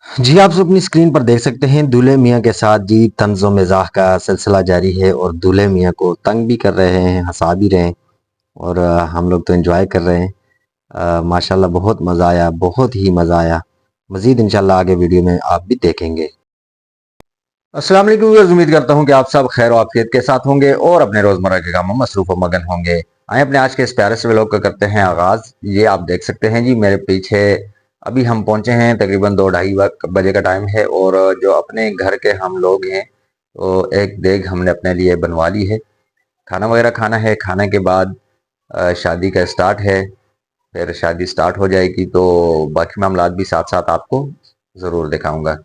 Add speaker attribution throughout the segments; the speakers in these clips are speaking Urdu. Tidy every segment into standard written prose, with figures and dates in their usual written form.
Speaker 1: جی آپ اپنی اسکرین پر دیکھ سکتے ہیں دولہے میاں کے ساتھ جی طنز و مزاح کا سلسلہ جاری ہے، اور دولہے میاں کو تنگ بھی کر رہے ہیں، ہنسا بھی رہے ہیں، اور ہم لوگ تو انجوائے کر رہے ہیں۔ ماشاءاللہ بہت مزہ آیا، بہت ہی مزہ آیا۔ مزید انشاءاللہ آگے ویڈیو میں آپ بھی دیکھیں گے۔ السلام علیکم ویورز، امید کرتا ہوں کہ آپ سب خیر و عافیت کے ساتھ ہوں گے اور اپنے روزمرہ کے کاموں میں مصروف و مگن ہوں گے۔ آئیں اپنے آج کے اس پیارے سے ولاگ کا کرتے ہیں آغاز۔ یہ آپ دیکھ سکتے ہیں جی میرے پیچھے ابھی ہم پہنچے ہیں، تقریباً 2-2:30 بجے کا ٹائم ہے، اور جو اپنے گھر کے ہم لوگ ہیں تو ایک دیگ ہم نے اپنے لیے بنوا لی ہے۔ کھانا وغیرہ کھانا ہے، کھانے کے بعد شادی کا سٹارٹ ہے، پھر شادی سٹارٹ ہو جائے گی تو باقی معاملات بھی ساتھ ساتھ آپ کو ضرور دکھاؤں گا۔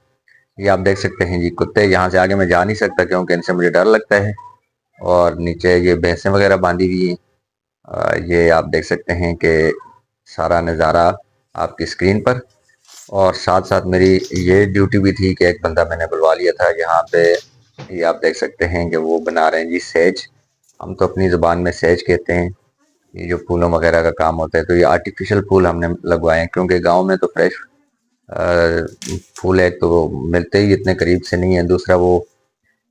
Speaker 1: یہ آپ دیکھ سکتے ہیں جی کتے، یہاں سے آگے میں جا نہیں سکتا کیونکہ ان سے مجھے ڈر لگتا ہے، اور نیچے یہ بھینسیں وغیرہ باندھی ہوئی ہیں۔ یہ آپ دیکھ سکتے ہیں کہ سارا نظارہ آپ کی اسکرین پر، اور ساتھ ساتھ میری یہ ڈیوٹی بھی تھی کہ ایک بندہ میں نے بلوا لیا تھا یہاں پہ۔ یہ آپ دیکھ سکتے ہیں کہ وہ بنا رہے ہیں جی سیج، ہم تو اپنی زبان میں سیج کہتے ہیں۔ یہ جو پھولوں وغیرہ کا کام ہوتا ہے تو یہ آرٹیفیشل پھول ہم نے لگوائے ہیں، کیونکہ گاؤں میں تو فریش پھول ایک تو ملتے ہی اتنے قریب سے نہیں ہیں، دوسرا وہ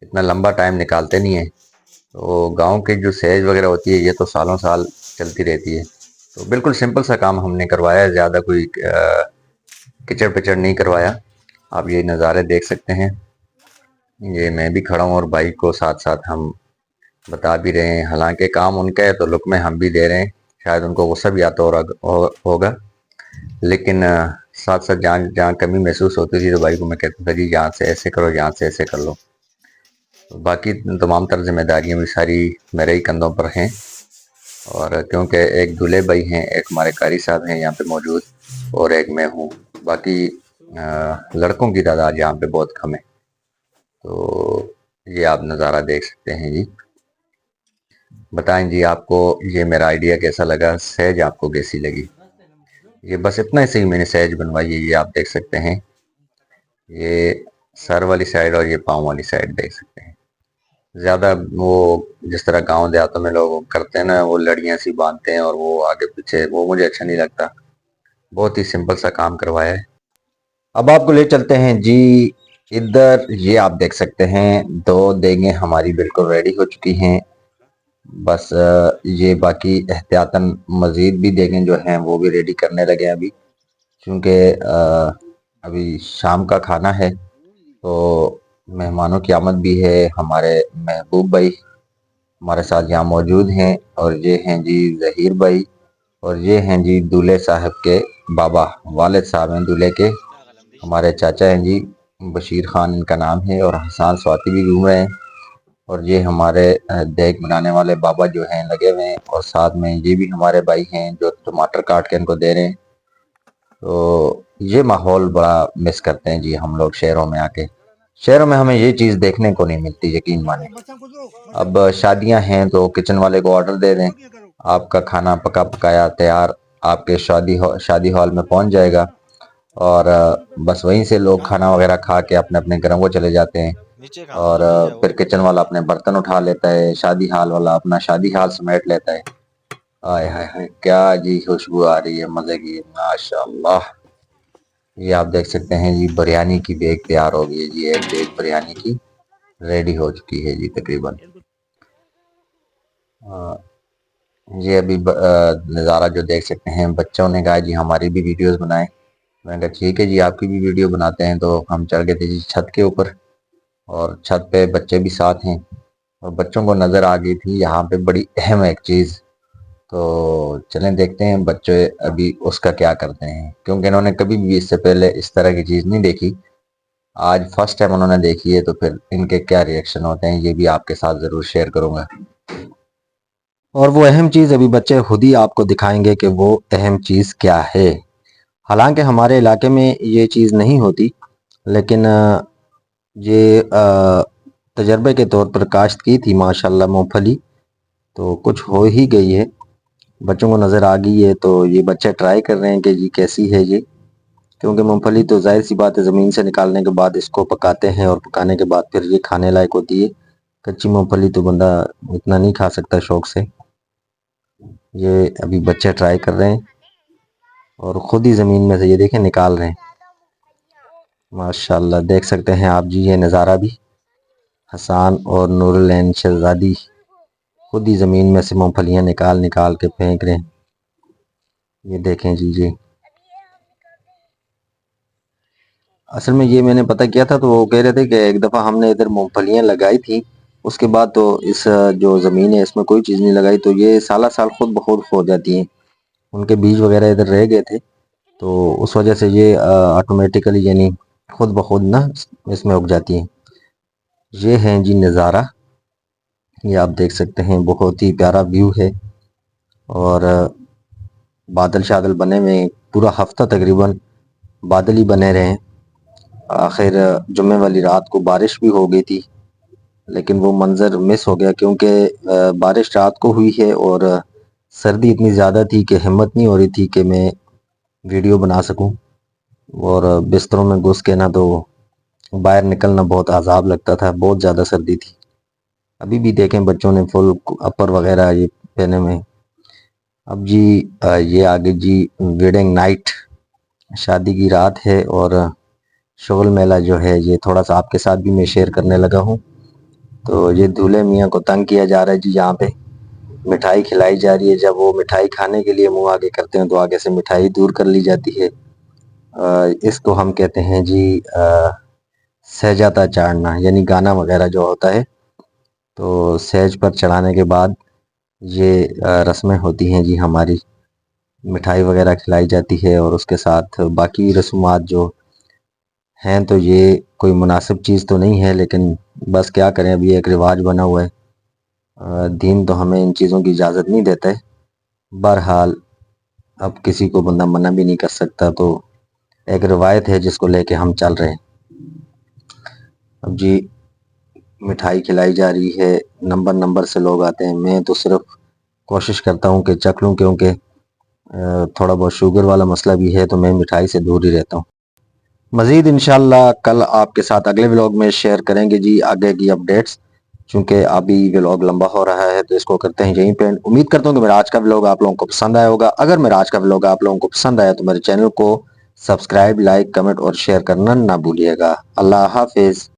Speaker 1: اتنا لمبا ٹائم نکالتے نہیں ہیں۔ تو گاؤں کی جو سیج وغیرہ ہوتی ہے یہ تو سالوں سال چلتی رہتی ہے، تو بالکل سمپل سا کام ہم نے کروایا ہے، زیادہ کوئی کچڑ پچڑ نہیں کروایا۔ آپ یہ نظارے دیکھ سکتے ہیں، یہ میں بھی کھڑا ہوں اور بائک کو ساتھ ساتھ ہم بتا بھی رہے ہیں، حالانکہ کام ان کا ہے تو لک میں ہم بھی دے رہے ہیں، شاید ان کو غصہ بھی آتا ہوگا، لیکن ساتھ ساتھ جہاں کمی محسوس ہوتی تھی تو بھائی کو میں کہتا تھا جی یہاں سے ایسے کرو، یہاں سے ایسے کر لو۔ باقی تمام تر ذمہ داریاں بھی ساری میرے ہی کندھوں پر ہیں، اور کیونکہ ایک دولہے بھائی ہیں، ایک ہمارے قاری صاحب ہیں یہاں پہ موجود، اور ایک میں ہوں، باقی لڑکوں کی تعداد یہاں پہ بہت کم ہے۔ تو یہ آپ نظارہ دیکھ سکتے ہیں جی۔ بتائیں جی آپ کو یہ میرا آئیڈیا کیسا لگا، سیج آپ کو کیسی لگی؟ یہ بس اتنا سے ہی میں نے سیج بنوائی ہے، یہ آپ دیکھ سکتے ہیں، یہ سر والی سائڈ اور یہ پاؤں والی سائڈ دیکھ سکتے ہیں۔ زیادہ وہ جس طرح گاؤں دیہاتوں میں لوگ کرتے ہیں نا، وہ لڑیاں سی باندھتے ہیں اور وہ آگے پیچھے، وہ مجھے اچھا نہیں لگتا، بہت ہی سمپل سا کام کروایا ہے۔ اب آپ کو لے چلتے ہیں جی ادھر، یہ آپ دیکھ سکتے ہیں 2 دیگیں ہماری بالکل ریڈی ہو چکی ہیں، بس یہ باقی احتیاطاً مزید بھی دیگیں جو ہیں وہ بھی ریڈی کرنے لگے ابھی، کیونکہ ابھی شام کا کھانا ہے تو مہمانوں کی آمد بھی ہے۔ ہمارے محبوب بھائی ہمارے ساتھ یہاں موجود ہیں، اور یہ ہیں جی ظہیر بھائی، اور یہ ہیں جی دولہے صاحب کے بابا، والد صاحب ہیں دولہے کے، ہمارے چاچا ہیں جی، بشیر خان ان کا نام ہے، اور حسان سواتی بھی گھوم رہے ہیں، اور یہ ہمارے دیگ بنانے والے بابا جو ہیں لگے ہوئے ہیں، اور ساتھ میں یہ بھی ہمارے بھائی ہیں جو ٹماٹر کاٹ کے ان کو دے رہے ہیں۔ تو یہ ماحول بڑا مس کرتے ہیں جی ہم لوگ شہروں میں آ کے، شہروں میں ہمیں یہ چیز دیکھنے کو نہیں ملتی، یقین مانیں۔ اب شادیاں ہیں تو کچن والے کو آرڈر دے دیں، آپ کا کھانا پکا پکایا تیار آپ کے شادی ہال میں پہنچ جائے گا، اور بس وہیں سے لوگ کھانا وغیرہ کھا کے اپنے اپنے گھروں کو چلے جاتے ہیں، اور پھر کچن والا اپنے برتن اٹھا لیتا ہے، شادی ہال والا اپنا شادی ہال سمیٹ لیتا ہے۔ آئے ہائے ہائے کیا جی خوشبو آ رہی ہے مزے کی، ماشاءاللہ۔ یہ آپ دیکھ سکتے ہیں جی بریانی کی دیگ تیار ہو گئی ہے جی، ایک دیگ بریانی کی ریڈی ہو چکی ہے جی تقریباً۔ یہ ابھی نظارہ جو دیکھ سکتے ہیں، بچوں نے کہا جی ہماری بھی ویڈیوز بنائیں، میں نے کہا ٹھیک ہے جی آپ کی بھی ویڈیو بناتے ہیں، تو ہم چڑھ گئے تھے جی چھت کے اوپر، اور چھت پہ بچے بھی ساتھ ہیں، اور بچوں کو نظر آ گئی تھی یہاں پہ بڑی اہم ایک چیز، تو چلیں دیکھتے ہیں بچے ابھی اس کا کیا کرتے ہیں، کیونکہ انہوں نے کبھی بھی اس سے پہلے اس طرح کی چیز نہیں دیکھی، آج فرسٹ ٹائم انہوں نے دیکھی ہے، تو پھر ان کے کیا ری ایکشن ہوتے ہیں یہ بھی آپ کے ساتھ ضرور شیئر کروں گا، اور وہ اہم چیز ابھی بچے خود ہی آپ کو دکھائیں گے کہ وہ اہم چیز کیا ہے۔ حالانکہ ہمارے علاقے میں یہ چیز نہیں ہوتی، لیکن یہ تجربے کے طور پر کاشت کی تھی ماشاءاللہ مونگ پھلی، تو کچھ ہو ہی گئی ہے، بچوں کو نظر آ گئی ہے، تو یہ بچے ٹرائی کر رہے ہیں کہ جی کیسی ہے یہ، کیونکہ مونگ پھلی تو ظاہر سی بات ہے زمین سے نکالنے کے بعد اس کو پکاتے ہیں، اور پکانے کے بعد پھر یہ کھانے لائق ہوتی ہے، کچی مونگ پھلی تو بندہ اتنا نہیں کھا سکتا شوق سے۔ یہ ابھی بچے ٹرائی کر رہے ہیں، اور خود ہی زمین میں سے یہ دیکھیں نکال رہے ہیں۔
Speaker 2: ماشاء اللہ دیکھ سکتے ہیں آپ جی یہ نظارہ بھی، حسان اور نور العین شہزادی خود ہی زمین میں سے مونگ پھلیاں نکال نکال کے پھینک رہے ہیں. یہ دیکھیں جی اصل میں یہ میں نے پتہ کیا تھا تو وہ کہہ رہے تھے کہ ایک دفعہ ہم نے ادھر مونگ پھلیاں لگائی تھی، اس کے بعد تو اس جو زمین ہے اس میں کوئی چیز نہیں لگائی تو یہ سالہ سال خود بخود ہو جاتی ہیں. ان کے بیج وغیرہ ادھر رہ گئے تھے تو اس وجہ سے یہ آٹومیٹیکلی یعنی خود بخود نہ اس میں اگ جاتی ہیں. یہ ہیں جی نظارہ، یہ آپ دیکھ سکتے ہیں بہت ہی پیارا ویو ہے. اور بادل شادل بنے ہوئے پورا ہفتہ تقریباً بادل ہی بنے رہے ہیں. آخر جمعے والی رات کو بارش بھی ہو گئی تھی لیکن وہ منظر مس ہو گیا کیونکہ بارش رات کو ہوئی ہے اور سردی اتنی زیادہ تھی کہ ہمت نہیں ہو رہی تھی کہ میں ویڈیو بنا سکوں، اور بستروں میں گھس کے نہ تو باہر نکلنا بہت عذاب لگتا تھا، بہت زیادہ سردی تھی. ابھی بھی دیکھیں بچوں نے فل اپر وغیرہ یہ پہنے ہوئے. اب جی یہ آگے جی ویڈنگ نائٹ، شادی کی رات ہے اور شغل میلہ جو ہے یہ تھوڑا سا آپ کے ساتھ بھی میں شیئر کرنے لگا ہوں. تو یہ دولہے میاں کو تنگ کیا جا رہا ہے جی، یہاں پہ مٹھائی کھلائی جا رہی ہے. جب وہ مٹھائی کھانے کے لیے منہ آگے کرتے ہیں تو آگے سے مٹھائی دور کر لی جاتی ہے. اس کو ہم کہتے ہیں جی سہجاتا چاڑنا، یعنی گانا وغیرہ جو ہوتا ہے تو سہج پر چڑھانے کے بعد یہ رسمیں ہوتی ہیں جی ہماری. مٹھائی وغیرہ کھلائی جاتی ہے اور اس کے ساتھ باقی رسومات جو ہیں تو یہ کوئی مناسب چیز تو نہیں ہے لیکن بس کیا کریں، ابھی ایک رواج بنا ہوا ہے. دین تو ہمیں ان چیزوں کی اجازت نہیں دیتا ہے. بہرحال اب کسی کو بندہ منع بھی نہیں کر سکتا، تو ایک روایت ہے جس کو لے کے ہم چل رہے ہیں. اب جی مٹھائی کھلائی جا رہی ہے، نمبر نمبر سے لوگ آتے ہیں. میں تو صرف کوشش کرتا ہوں کہ چکھ لوں کیونکہ تھوڑا بہت شوگر والا مسئلہ بھی ہے تو میں مٹھائی سے دور ہی رہتا ہوں. مزید انشاءاللہ کل آپ کے ساتھ اگلے ولاگ میں شیئر کریں گے جی آگے کی اپڈیٹس، چونکہ ابھی ولاگ لمبا ہو رہا ہے تو اس کو کرتے ہیں یہیں پہ. امید کرتا ہوں کہ میرا آج کا ولاگ آپ لوگوں کو پسند آیا ہوگا. اگر میرا آج کا ولاگ آپ لوگوں کو پسند آیا تو میرے چینل کو سبسکرائب، لائک، کمنٹ اور شیئر کرنا نہ بھولیے گا. اللہ حافظ.